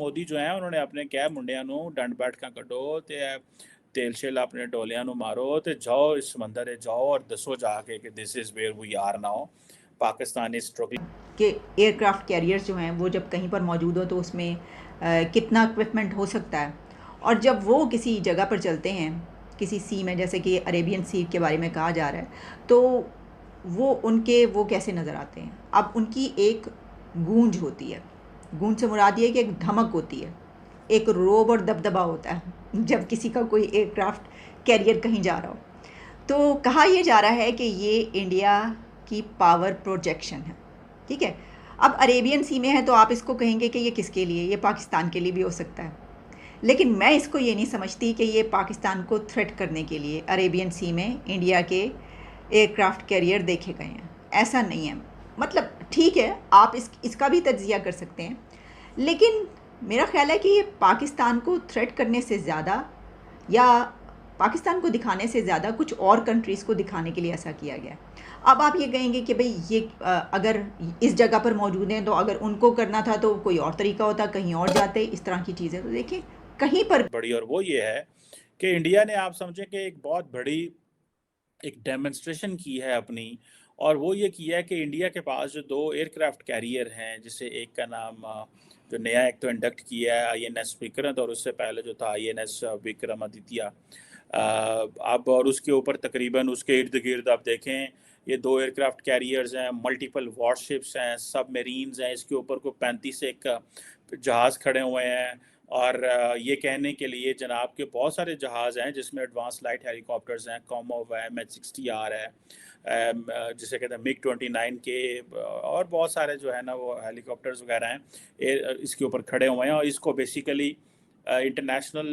मोदी जो है उन्होंने अपने क्या मुंडिया डंड बैठक कड्डो ते तेल शेल अपने डोलियां मारो तो जाओ इस समंदर जाओ और दसो जाके कि this is where we are now Pakistan is struggling कि एयरक्राफ्ट कैरियर्स जो हैं वो जब कहीं पर मौजूद हो तो उसमें कितना इक्विपमेंट हो सकता है, और जब वो किसी जगह पर चलते हैं किसी सी में, जैसे कि अरेबियन सी के बारे में कहा जा रहा है, तो वो कैसे नज़र आते हैं। अब उनकी एक गूंज होती है, गूंज से मुराद ये है कि एक धमक होती है, एक रोब और दबदबा होता है जब किसी का कोई एयरक्राफ्ट कैरियर कहीं जा रहा हो। तो कहा यह जा रहा है कि ये इंडिया की पावर प्रोजेक्शन है, ठीक है। अब अरेबियन सी में है तो आप इसको कहेंगे कि ये किसके लिए, ये पाकिस्तान के लिए भी हो सकता है, लेकिन मैं इसको ये नहीं समझती कि ये पाकिस्तान को थ्रेट करने के लिए अरेबियन सी में इंडिया के एयरक्राफ्ट कैरियर देखे गए हैं। ऐसा नहीं है। मतलब ठीक है, आप इसका भी तज्जिया कर सकते हैं, लेकिन मेरा ख्याल है कि ये पाकिस्तान को थ्रेट करने से ज़्यादा या पाकिस्तान को दिखाने से ज़्यादा कुछ और कंट्रीज़ को दिखाने के लिए ऐसा किया गया है। अब आप ये कहेंगे कि भाई ये अगर इस जगह पर मौजूद हैं तो अगर उनको करना था तो कोई और तरीका होता, कहीं और जाते, इस तरह की चीज़ें। तो देखिए कहीं पर बड़ी, और वो ये है कि इंडिया ने आप समझें कि एक बहुत बड़ी एक डेमोन्स्ट्रेशन की है अपनी, और वो ये किया है कि इंडिया के पास जो 2 एयरक्राफ्ट कैरियर हैं, जिसे एक का नाम जो नया एक तो इंडक्ट किया है आईएनएस विक्रांत, और उससे पहले जो था आईएनएस विक्रमादित्य। अब और उसके ऊपर तकरीबन उसके इर्द-गिर्द आप देखें ये 2 एयरक्राफ्ट कैरियर्स हैं, मल्टीपल वॉरशिप्स हैं, सबमरीन्स हैं, इसके ऊपर कोई 35 एक जहाज़ खड़े हुए हैं। और ये कहने के लिए जनाब के बहुत सारे जहाज़ हैं जिसमें एडवांस लाइट हेलीकॉप्टर्स हैं, कॉमोव है, MH-60R है, जिसे कहते हैं MiG-29 के, और बहुत सारे जो है ना वो हेलीकॉप्टर्स वगैरह हैं इसके ऊपर खड़े हुए हैं। और इसको बेसिकली इंटरनेशनल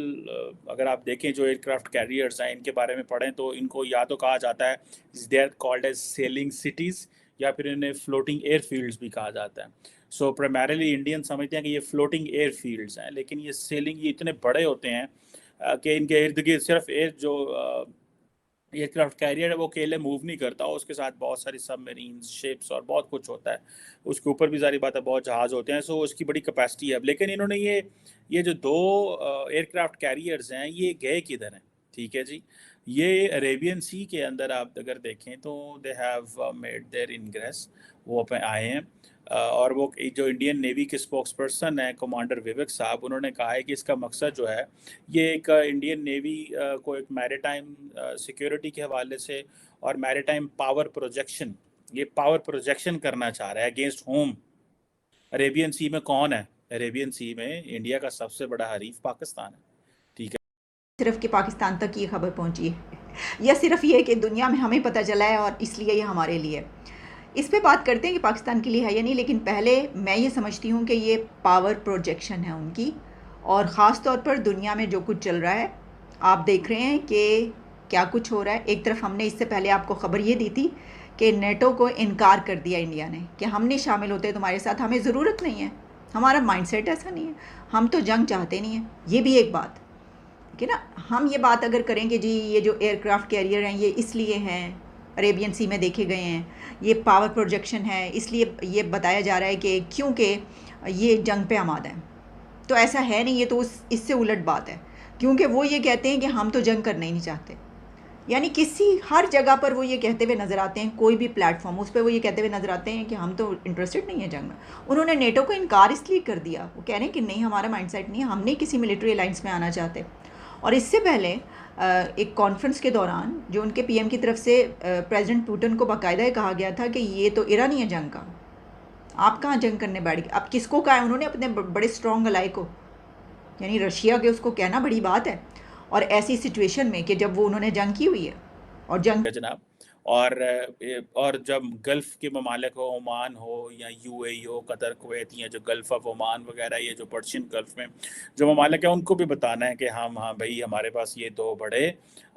अगर आप देखें जो एयरक्राफ्ट कैरियर्स हैं इनके बारे में पढ़ें तो इनको या तो कहा जाता है they are called as sailing cities, या फिर इन्हें फ्लोटिंग एयरफील्ड्स भी कहा जाता है। सो प्राइमरीली इंडियन समझते हैं कि ये फ्लोटिंग एयरफील्ड्स हैं, लेकिन ये सेलिंग ये इतने बड़े होते हैं कि इनके इर्द गिर्द सिर्फ जो एयरक्राफ्ट कैरियर है वो अकेले मूव नहीं करता, उसके साथ बहुत सारी सबमरीन शिप्स और बहुत कुछ होता है। उसके ऊपर भी ज़ाहिर बात है बहुत जहाज़ होते हैं, सो उसकी बड़ी कैपेसिटी है। लेकिन इन्होंने ये जो 2 एयरक्राफ्ट कैरियर्स हैं ये गए किधर हैं, ठीक है जी। ये अरेबियन सी के अंदर आप अगर देखें तो they have made their ingress, वो पे आए हैं। और वो जो इंडियन नेवी के स्पोक्स पर्सन हैं कमांडर विवेक साहब, उन्होंने कहा है कि इसका मकसद जो है ये एक इंडियन नेवी को एक मैरीटाइम सिक्योरिटी के हवाले से और मैरीटाइम पावर प्रोजेक्शन, ये पावर प्रोजेक्शन करना चाह रहा है अगेंस्ट होम। अरेबियन सी में कौन है? अरेबियन सी में इंडिया का सबसे बड़ा हरीफ पाकिस्तान है, ठीक है। सिर्फ कि पाकिस्तान तक ये खबर पहुंची है या सिर्फ ये कि दुनिया में हमें पता चला है और इसलिए ये हमारे लिए। इस पे बात करते हैं कि पाकिस्तान के लिए है या नहीं, लेकिन पहले मैं ये समझती हूँ कि ये पावर प्रोजेक्शन है उनकी, और ख़ास तौर पर दुनिया में जो कुछ चल रहा है आप देख रहे हैं कि क्या कुछ हो रहा है। एक तरफ हमने इससे पहले आपको ख़बर ये दी थी कि नेटो को इनकार कर दिया इंडिया ने कि हम नहीं शामिल होते तुम्हारे साथ, हमें ज़रूरत नहीं है, हमारा माइंडसेट ऐसा नहीं है, हम तो जंग चाहते नहीं हैं। ये भी एक बात कि ना, हम ये बात अगर करें कि जी ये जो एयरक्राफ्ट कैरियर हैं ये इसलिए हैं अरेबियन सी में देखे गए हैं, ये पावर प्रोजेक्शन है, इसलिए ये बताया जा रहा है कि क्योंकि ये जंग पे आमादा हैं, तो ऐसा है नहीं। ये तो इससे उलट बात है, क्योंकि वो ये कहते हैं कि हम तो जंग करना ही नहीं चाहते। यानी किसी हर जगह पर वो ये कहते हुए नज़र आते हैं, कोई भी प्लेटफॉर्म उस पर वो ये कहते हुए नज़र आते हैं कि हम तो इंटरेस्टेड नहीं है जंग में। उन्होंने नेटो को इनकार इसलिए कर दिया, वो कह रहे हैं कि नहीं हमारा माइंडसेट नहीं है, हम नहीं किसी मिलिट्री अलाइंस में आना चाहते। और इससे पहले एक कॉन्फ्रेंस के दौरान जो उनके पीएम की तरफ से प्रेसिडेंट पुतिन को बाकायदा कहा गया था कि ये तो इरा नहीं है जंग का, आप कहाँ जंग करने बैठ गए। अब किसको कहा है उन्होंने? अपने बड़े स्ट्रॉन्ग अलाई को, यानी रशिया के, उसको कहना बड़ी बात है। और ऐसी सिचुएशन में कि जब वो उन्होंने जंग की हुई है और जंग जनाब, और जब गल्फ़ के ममालिक हो, ओमान हो या यूएई हो, कतर, कुवैत, या जो गल्फ़ ऑफ ओमान वगैरह, ये जो पर्शियन गल्फ़ में जो ममालिक हैं उनको भी बताना है कि हम हाँ भाई हमारे पास ये 2 बड़े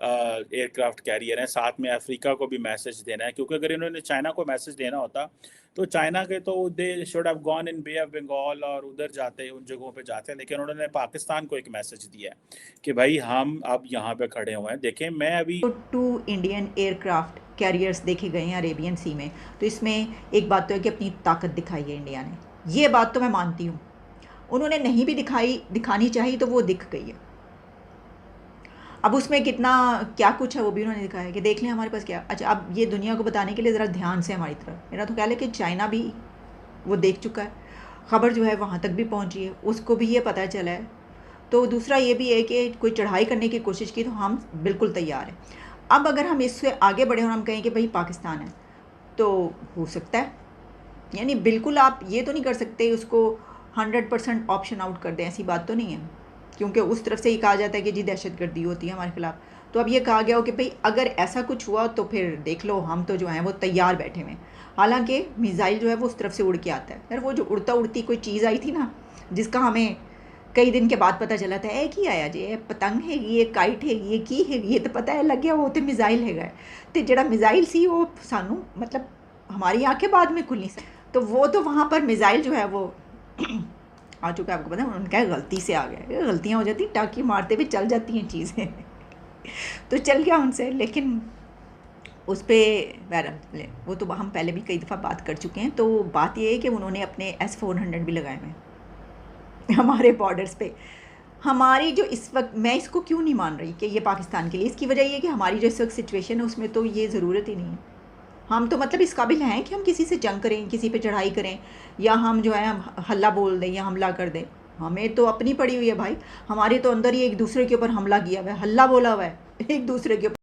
एयरक्राफ्ट कैरियर हैं। साथ में अफ्रीका को भी मैसेज देना है, क्योंकि अगर इन्होंने चाइना को मैसेज देना होता तो चाइना के तो they should have gone in bay of Bengal और उधर जाते, उन जगहों पे जाते, लेकिन उन्होंने पाकिस्तान को एक मैसेज दिया है कि भाई हम अब यहाँ पे खड़े हुए हैं। देखें मैं अभी 2 इंडियन एयरक्राफ्ट कैरियर्स देखे गए हैं अरेबियन सी में, तो इसमें एक बात तो है कि अपनी ताकत दिखाई है इंडिया ने, ये बात तो मैं मानती हूँ। उन्होंने नहीं भी दिखानी चाहिए तो वो दिख गई है। अब उसमें कितना क्या कुछ है वो भी उन्होंने दिखाया कि देख लें हमारे पास क्या। अच्छा, अब ये दुनिया को बताने के लिए ज़रा ध्यान से हमारी तरफ, मेरा तो ख्याल है कि चाइना भी वो देख चुका है, ख़बर जो है वहाँ तक भी पहुँची है, उसको भी ये पता चला है। तो दूसरा ये भी है कि कोई चढ़ाई करने की कोशिश की तो हम बिल्कुल तैयार हैं। अब अगर हम इससे आगे बढ़े और हम कहें कि भाई पाकिस्तान है, तो हो सकता है, यानी बिल्कुल आप ये तो नहीं कर सकते उसको 100% ऑप्शन आउट कर दें, ऐसी बात तो नहीं है, क्योंकि उस तरफ से ही कहा जाता है कि जी दहशतगर्दी होती है हमारे खिलाफ। तो अब ये कहा गया हो कि भाई अगर ऐसा कुछ हुआ तो फिर देख लो, हम तो जो हैं वो तैयार बैठे हुए हैं। हालांकि मिसाइल जो है वो उस तरफ से उड़ के आता है। यार वो जो उड़ती कोई चीज़ आई थी ना, जिसका हमें कई दिन के बाद पता चला था एक ही आया जी, ये पतंग है, ये काइट है, ये की है, ये तो पता है लग गया वो तो मिसाइल है। तो जड़ा मिसाइल सी वो सानू मतलब हमारी आंखें बाद में खुली, तो वो तो वहाँ पर मिसाइल जो है वो आ चुका है। आपको पता है उनका गलती से आ गया, गलतियाँ हो जाती, टाँकी मारते हुए चल जाती हैं चीज़ें तो चल गया उनसे, लेकिन उस पर वो तो हम पहले भी कई दफ़ा बात कर चुके हैं। तो बात ये है कि उन्होंने अपने S-400 भी लगाए हुए हमारे बॉर्डर्स पे। हमारी जो इस वक्त, मैं इसको क्यों नहीं मान रही कि ये पाकिस्तान के लिए, इसकी वजह ये है कि हमारी जो इस वक्त सिचुएशन है उसमें तो ये ज़रूरत ही नहीं है। हम तो मतलब इस काबिल हैं कि हम किसी से जंग करें, किसी पे चढ़ाई करें, या हम जो है हम हल्ला बोल दें या हमला कर दें। हमें तो अपनी पड़ी हुई है भाई, हमारे तो अंदर ही एक दूसरे के ऊपर हमला किया हुआ है, हल्ला बोला हुआ है एक दूसरे के ऊपर।